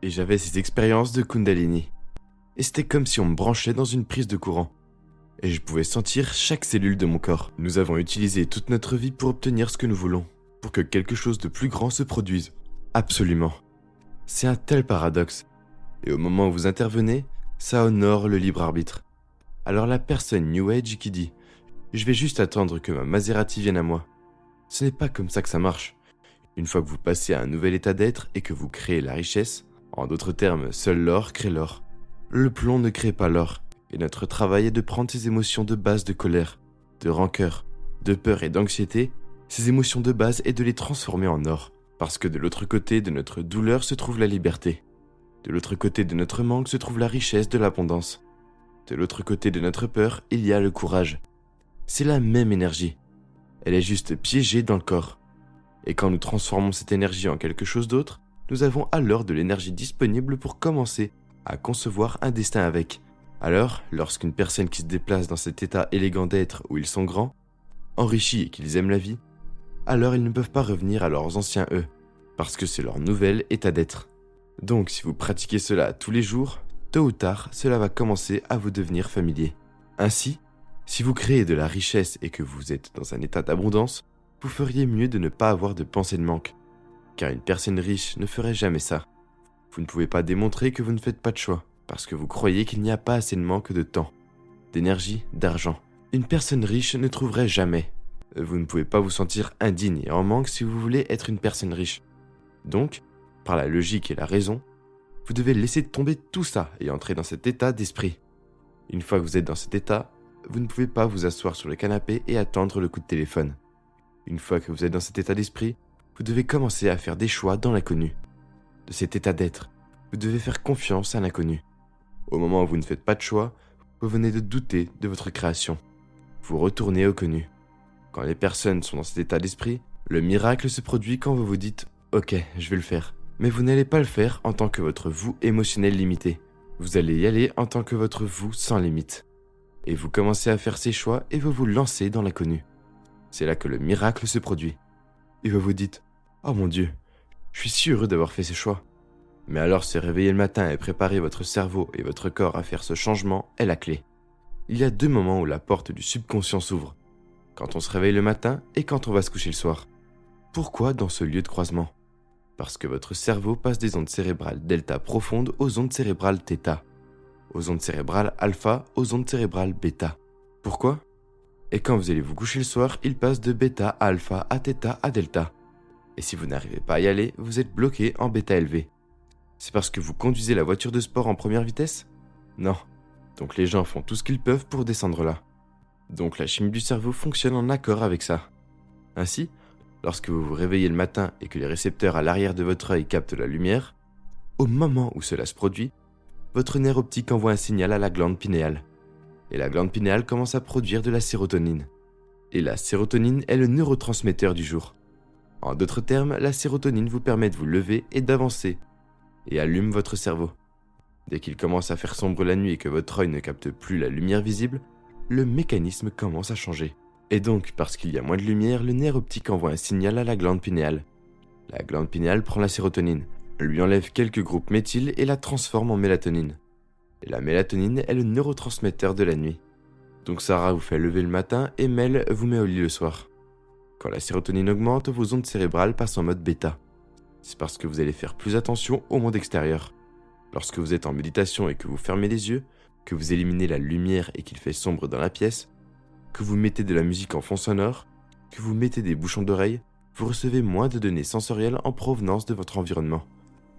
et j'avais ces expériences de Kundalini. Et c'était comme si on me branchait dans une prise de courant. Et je pouvais sentir chaque cellule de mon corps. Nous avons utilisé toute notre vie pour obtenir ce que nous voulons, pour que quelque chose de plus grand se produise. Absolument. C'est un tel paradoxe. Et au moment où vous intervenez, ça honore le libre arbitre. Alors la personne New Age qui dit « Je vais juste attendre que ma Maserati vienne à moi », ce n'est pas comme ça que ça marche. Une fois que vous passez à un nouvel état d'être et que vous créez la richesse, en d'autres termes, seul l'or crée l'or. Le plomb ne crée pas l'or, et notre travail est de prendre ces émotions de base de colère, de rancœur, de peur et d'anxiété, ces émotions de base et de les transformer en or. Parce que de l'autre côté de notre douleur se trouve la liberté. De l'autre côté de notre manque se trouve la richesse de l'abondance. De l'autre côté de notre peur, il y a le courage. C'est la même énergie. Elle est juste piégée dans le corps. Et quand nous transformons cette énergie en quelque chose d'autre, nous avons alors de l'énergie disponible pour commencer à concevoir un destin avec. Alors, lorsqu'une personne qui se déplace dans cet état élégant d'être où ils sont grands, enrichis et qu'ils aiment la vie, alors ils ne peuvent pas revenir à leurs anciens eux, parce que c'est leur nouvel état d'être. Donc si vous pratiquez cela tous les jours, tôt ou tard, cela va commencer à vous devenir familier. Ainsi, si vous créez de la richesse et que vous êtes dans un état d'abondance, vous feriez mieux de ne pas avoir de pensée de manque, car une personne riche ne ferait jamais ça. Vous ne pouvez pas démontrer que vous ne faites pas de choix, parce que vous croyez qu'il n'y a pas assez de manque de temps, d'énergie, d'argent. Une personne riche ne trouverait jamais. Vous ne pouvez pas vous sentir indigne et en manque si vous voulez être une personne riche. Donc, par la logique et la raison, vous devez laisser tomber tout ça et entrer dans cet état d'esprit. Une fois que vous êtes dans cet état, vous ne pouvez pas vous asseoir sur le canapé et attendre le coup de téléphone. Une fois que vous êtes dans cet état d'esprit, vous devez commencer à faire des choix dans l'inconnu. De cet état d'être, vous devez faire confiance à l'inconnu. Au moment où vous ne faites pas de choix, vous venez de douter de votre création. Vous retournez au connu. Quand les personnes sont dans cet état d'esprit, le miracle se produit quand vous vous dites « Ok, je vais le faire ». Mais vous n'allez pas le faire en tant que votre vous émotionnel limité. Vous allez y aller en tant que votre vous sans limite. Et vous commencez à faire ces choix et vous vous lancez dans l'inconnu. C'est là que le miracle se produit. Et vous vous dites « Oh mon Dieu, je suis si heureux d'avoir fait ces choix ». Mais alors se réveiller le matin et préparer votre cerveau et votre corps à faire ce changement est la clé. Il y a 2 moments où la porte du subconscient s'ouvre. Quand on se réveille le matin et quand on va se coucher le soir. Pourquoi dans ce lieu de croisement ? Parce que votre cerveau passe des ondes cérébrales delta profondes aux ondes cérébrales θ, aux ondes cérébrales alpha aux ondes cérébrales bêta. Pourquoi ? Et quand vous allez vous coucher le soir, il passe de bêta à alpha à θ à delta. Et si vous n'arrivez pas à y aller, vous êtes bloqué en bêta élevé. C'est parce que vous conduisez la voiture de sport en première vitesse ? Non. Donc les gens font tout ce qu'ils peuvent pour descendre là. Donc la chimie du cerveau fonctionne en accord avec ça. Ainsi, lorsque vous vous réveillez le matin et que les récepteurs à l'arrière de votre œil captent la lumière, au moment où cela se produit, votre nerf optique envoie un signal à la glande pinéale. Et la glande pinéale commence à produire de la sérotonine. Et la sérotonine est le neurotransmetteur du jour. En d'autres termes, la sérotonine vous permet de vous lever et d'avancer, et allume votre cerveau. Dès qu'il commence à faire sombre la nuit et que votre œil ne capte plus la lumière visible, le mécanisme commence à changer. Et donc, parce qu'il y a moins de lumière, le nerf optique envoie un signal à la glande pinéale. La glande pinéale prend la sérotonine, lui enlève quelques groupes méthyl et la transforme en mélatonine. Et la mélatonine est le neurotransmetteur de la nuit. Donc Sarah vous fait lever le matin et Mel vous met au lit le soir. Quand la sérotonine augmente, vos ondes cérébrales passent en mode bêta. C'est parce que vous allez faire plus attention au monde extérieur. Lorsque vous êtes en méditation et que vous fermez les yeux, que vous éliminez la lumière et qu'il fait sombre dans la pièce, que vous mettez de la musique en fond sonore, que vous mettez des bouchons d'oreilles, vous recevez moins de données sensorielles en provenance de votre environnement.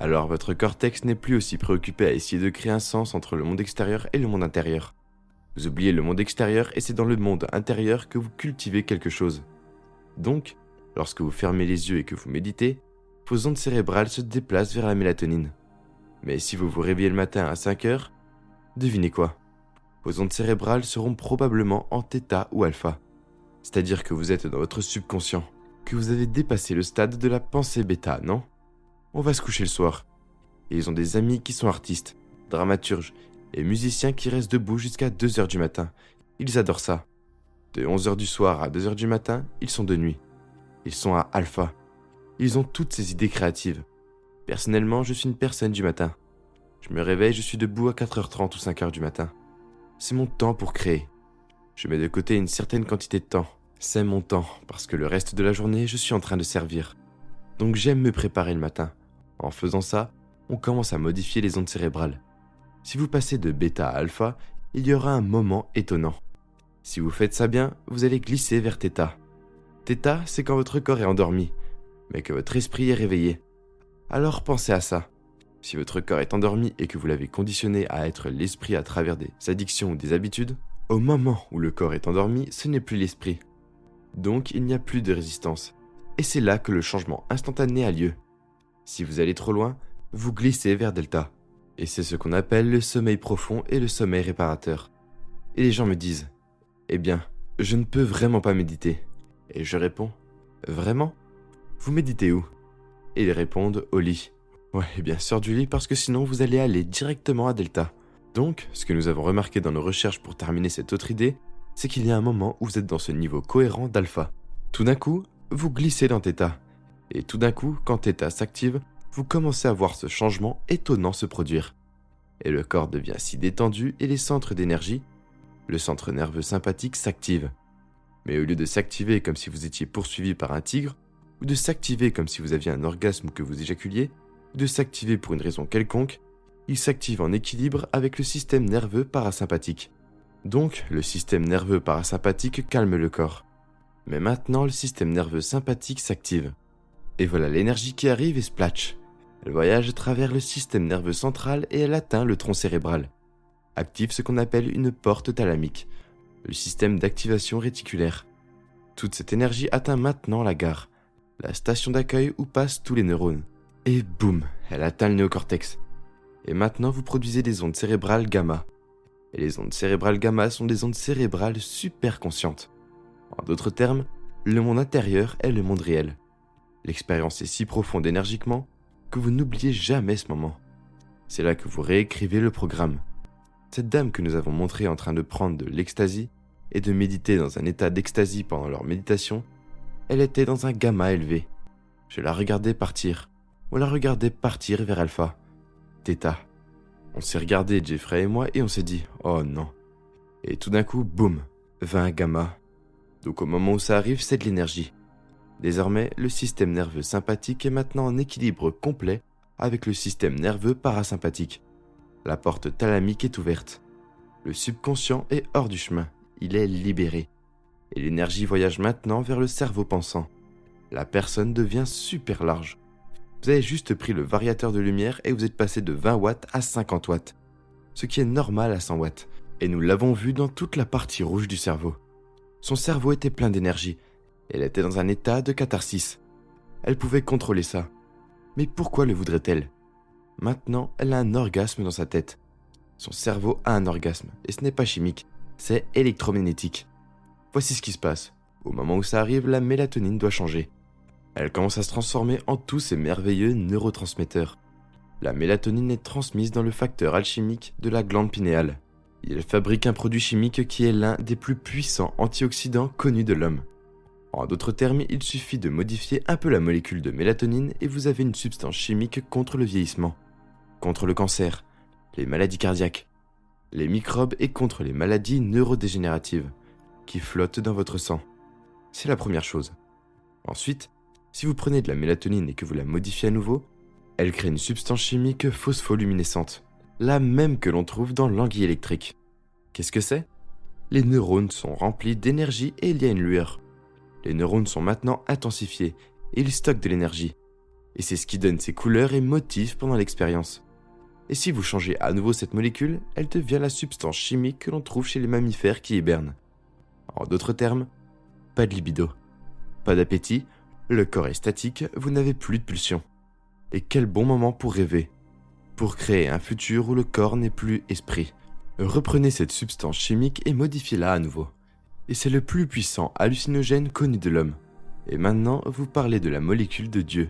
Alors votre cortex n'est plus aussi préoccupé à essayer de créer un sens entre le monde extérieur et le monde intérieur. Vous oubliez le monde extérieur et c'est dans le monde intérieur que vous cultivez quelque chose. Donc, lorsque vous fermez les yeux et que vous méditez, vos ondes cérébrales se déplacent vers la mélatonine. Mais si vous vous réveillez le matin à 5 heures, devinez quoi ? Vos ondes cérébrales seront probablement en θ ou alpha. C'est-à-dire que vous êtes dans votre subconscient, que vous avez dépassé le stade de la pensée bêta, non ? On va se coucher le soir. Et ils ont des amis qui sont artistes, dramaturges et musiciens qui restent debout jusqu'à 2 heures du matin. Ils adorent ça. De 11 heures du soir à 2 heures du matin, ils sont de nuit. Ils sont à alpha. Ils ont toutes ces idées créatives. Personnellement, je suis une personne du matin. Je me réveille, je suis debout à 4h30 ou 5h du matin. C'est mon temps pour créer. Je mets de côté une certaine quantité de temps. C'est mon temps, parce que le reste de la journée, je suis en train de servir. Donc j'aime me préparer le matin. En faisant ça, on commence à modifier les ondes cérébrales. Si vous passez de bêta à alpha, il y aura un moment étonnant. Si vous faites ça bien, vous allez glisser vers θ. θ, c'est quand votre corps est endormi, mais que votre esprit est réveillé. Alors pensez à ça. Si votre corps est endormi et que vous l'avez conditionné à être l'esprit à travers des addictions ou des habitudes, au moment où le corps est endormi, ce n'est plus l'esprit. Donc il n'y a plus de résistance. Et c'est là que le changement instantané a lieu. Si vous allez trop loin, vous glissez vers delta. Et c'est ce qu'on appelle le sommeil profond et le sommeil réparateur. Et les gens me disent « Eh bien, je ne peux vraiment pas méditer. » Et je réponds « Vraiment ? Vous méditez où ?» Et ils répondent « Au lit. » Ouais, bien sûr du lit parce que sinon vous allez aller directement à delta. Donc, ce que nous avons remarqué dans nos recherches pour terminer cette autre idée, c'est qu'il y a un moment où vous êtes dans ce niveau cohérent d'alpha. Tout d'un coup, vous glissez dans θ. Et tout d'un coup, quand θ s'active, vous commencez à voir ce changement étonnant se produire. Et le corps devient si détendu et les centres d'énergie, le centre nerveux sympathique s'active. Mais au lieu de s'activer comme si vous étiez poursuivi par un tigre, ou de s'activer comme si vous aviez un orgasme ou que vous éjaculiez, ou de s'activer pour une raison quelconque, il s'active en équilibre avec le système nerveux parasympathique. Donc, le système nerveux parasympathique calme le corps. Mais maintenant, le système nerveux sympathique s'active. Et voilà l'énergie qui arrive et splatch. Elle voyage à travers le système nerveux central et elle atteint le tronc cérébral. Active ce qu'on appelle une porte thalamique, le système d'activation réticulaire. Toute cette énergie atteint maintenant la gare, la station d'accueil où passent tous les neurones. Et boum, elle atteint le néocortex. Et maintenant vous produisez des ondes cérébrales gamma. Et les ondes cérébrales gamma sont des ondes cérébrales super conscientes. En d'autres termes, le monde intérieur est le monde réel. L'expérience est si profonde énergiquement que vous n'oubliez jamais ce moment. C'est là que vous réécrivez le programme. Cette dame que nous avons montrée en train de prendre de l'ecstasy et de méditer dans un état d'ecstasy pendant leur méditation, elle était dans un gamma élevé. Je la regardais partir. On la regardait partir vers alpha. θ. On s'est regardé, Jeffrey et moi, et on s'est dit « Oh non !» Et tout d'un coup, boum, vint un gamma. Donc au moment où ça arrive, c'est de l'énergie. Désormais, le système nerveux sympathique est maintenant en équilibre complet avec le système nerveux parasympathique. La porte thalamique est ouverte. Le subconscient est hors du chemin. Il est libéré. Et l'énergie voyage maintenant vers le cerveau pensant. La personne devient super large. Vous avez juste pris le variateur de lumière et vous êtes passé de 20 watts à 50 watts. Ce qui est normal à 100 watts. Et nous l'avons vu dans toute la partie rouge du cerveau. Son cerveau était plein d'énergie. Elle était dans un état de catharsis. Elle pouvait contrôler ça. Mais pourquoi le voudrait-elle ? Maintenant, elle a un orgasme dans sa tête. Son cerveau a un orgasme, et ce n'est pas chimique, c'est électromagnétique. Voici ce qui se passe. Au moment où ça arrive, la mélatonine doit changer. Elle commence à se transformer en tous ces merveilleux neurotransmetteurs. La mélatonine est transmise dans le facteur alchimique de la glande pinéale. Il fabrique un produit chimique qui est l'un des plus puissants antioxydants connus de l'homme. En d'autres termes, il suffit de modifier un peu la molécule de mélatonine et vous avez une substance chimique contre le vieillissement, contre le cancer, les maladies cardiaques, les microbes et contre les maladies neurodégénératives qui flottent dans votre sang. C'est la première chose. Ensuite, si vous prenez de la mélatonine et que vous la modifiez à nouveau, elle crée une substance chimique phospholuminescente, la même que l'on trouve dans l'anguille électrique. Qu'est-ce que c'est ? Les neurones sont remplis d'énergie et il y a une lueur. Les neurones sont maintenant intensifiés et ils stockent de l'énergie. Et c'est ce qui donne ses couleurs et motifs pendant l'expérience. Et si vous changez à nouveau cette molécule, elle devient la substance chimique que l'on trouve chez les mammifères qui hibernent. En d'autres termes, pas de libido, pas d'appétit, le corps est statique, vous n'avez plus de pulsion. Et quel bon moment pour rêver, pour créer un futur où le corps n'est plus esprit. Reprenez cette substance chimique et modifiez-la à nouveau. Et c'est le plus puissant hallucinogène connu de l'homme. Et maintenant, vous parlez de la molécule de Dieu.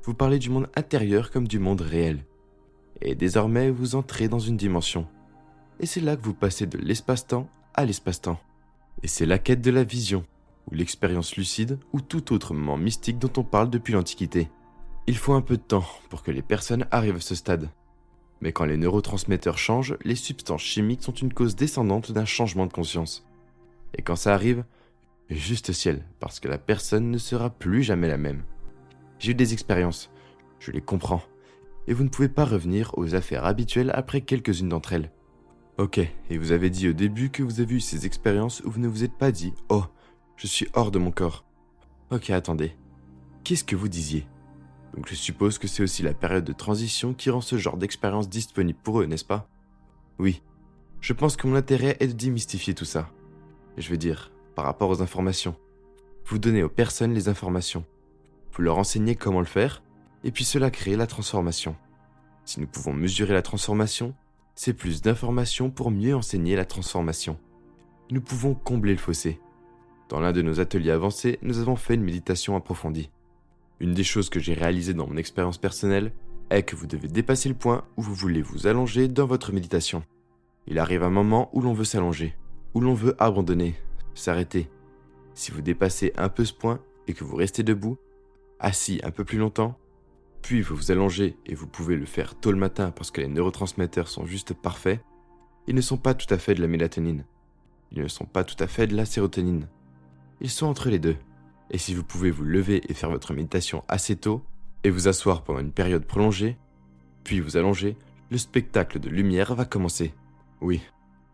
Vous parlez du monde intérieur comme du monde réel. Et désormais, vous entrez dans une dimension. Et c'est là que vous passez de l'espace-temps à l'espace-temps. Et c'est la quête de la vision, ou l'expérience lucide, ou tout autre moment mystique dont on parle depuis l'Antiquité. Il faut un peu de temps pour que les personnes arrivent à ce stade. Mais quand les neurotransmetteurs changent, les substances chimiques sont une cause descendante d'un changement de conscience. Et quand ça arrive, juste ciel, parce que la personne ne sera plus jamais la même. J'ai eu des expériences, je les comprends, et vous ne pouvez pas revenir aux affaires habituelles après quelques-unes d'entre elles. Ok, et vous avez dit au début que vous avez eu ces expériences où vous ne vous êtes pas dit « Oh, je suis hors de mon corps ». Ok, attendez. Qu'est-ce que vous disiez ? Donc je suppose que c'est aussi la période de transition qui rend ce genre d'expérience disponible pour eux, n'est-ce pas ? Oui. Je pense que mon intérêt est de démystifier tout ça. Je veux dire, par rapport aux informations. Vous donnez aux personnes les informations. Vous leur enseignez comment le faire, et puis cela crée la transformation. Si nous pouvons mesurer la transformation, c'est plus d'informations pour mieux enseigner la transformation. Nous pouvons combler le fossé. Dans l'un de nos ateliers avancés, nous avons fait une méditation approfondie. Une des choses que j'ai réalisées dans mon expérience personnelle est que vous devez dépasser le point où vous voulez vous allonger dans votre méditation. Il arrive un moment où l'on veut s'allonger, où l'on veut abandonner, s'arrêter. Si vous dépassez un peu ce point et que vous restez debout, assis un peu plus longtemps, puis vous vous allongez et vous pouvez le faire tôt le matin parce que les neurotransmetteurs sont juste parfaits, ils ne sont pas tout à fait de la mélatonine. Ils ne sont pas tout à fait de la sérotonine. Ils sont entre les deux. Et si vous pouvez vous lever et faire votre méditation assez tôt, et vous asseoir pendant une période prolongée, puis vous allonger, le spectacle de lumière va commencer. Oui.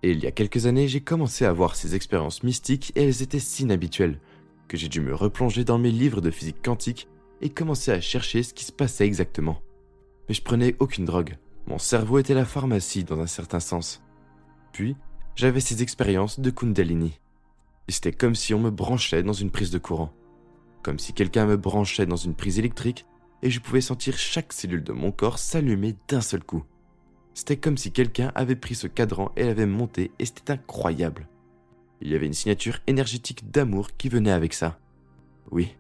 Et il y a quelques années, j'ai commencé à avoir ces expériences mystiques et elles étaient si inhabituelles que j'ai dû me replonger dans mes livres de physique quantique et commencer à chercher ce qui se passait exactement. Mais je prenais aucune drogue. Mon cerveau était la pharmacie dans un certain sens. Puis, j'avais ces expériences de Kundalini. Et c'était comme si on me branchait dans une prise de courant. Comme si quelqu'un me branchait dans une prise électrique et je pouvais sentir chaque cellule de mon corps s'allumer d'un seul coup. C'était comme si quelqu'un avait pris ce cadran et l'avait monté et c'était incroyable. Il y avait une signature énergétique d'amour qui venait avec ça. Oui,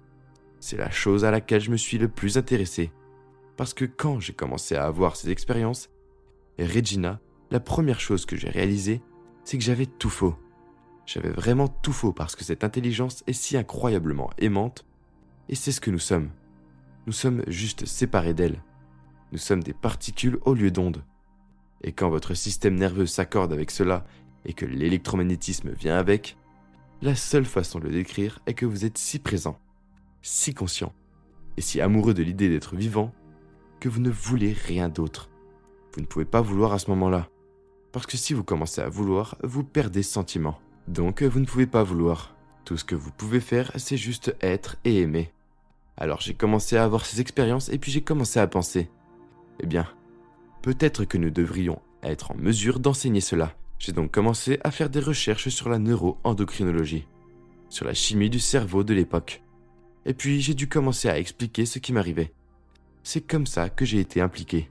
c'est la chose à laquelle je me suis le plus intéressé. Parce que quand j'ai commencé à avoir ces expériences, Regina, la première chose que j'ai réalisée, c'est que j'avais tout faux. J'avais vraiment tout faux parce que cette intelligence est si incroyablement aimante, et c'est ce que nous sommes. Nous sommes juste séparés d'elle. Nous sommes des particules au lieu d'ondes. Et quand votre système nerveux s'accorde avec cela et que l'électromagnétisme vient avec, la seule façon de le décrire est que vous êtes si présent, si conscient et si amoureux de l'idée d'être vivant que vous ne voulez rien d'autre. Vous ne pouvez pas vouloir à ce moment-là. Parce que si vous commencez à vouloir, vous perdez ce sentiment. Donc vous ne pouvez pas vouloir. Tout ce que vous pouvez faire, c'est juste être et aimer. Alors j'ai commencé à avoir ces expériences et puis j'ai commencé à penser. Eh bien, peut-être que nous devrions être en mesure d'enseigner cela. J'ai donc commencé à faire des recherches sur la neuro-endocrinologie, sur la chimie du cerveau de l'époque. Et puis j'ai dû commencer à expliquer ce qui m'arrivait. C'est comme ça que j'ai été impliqué.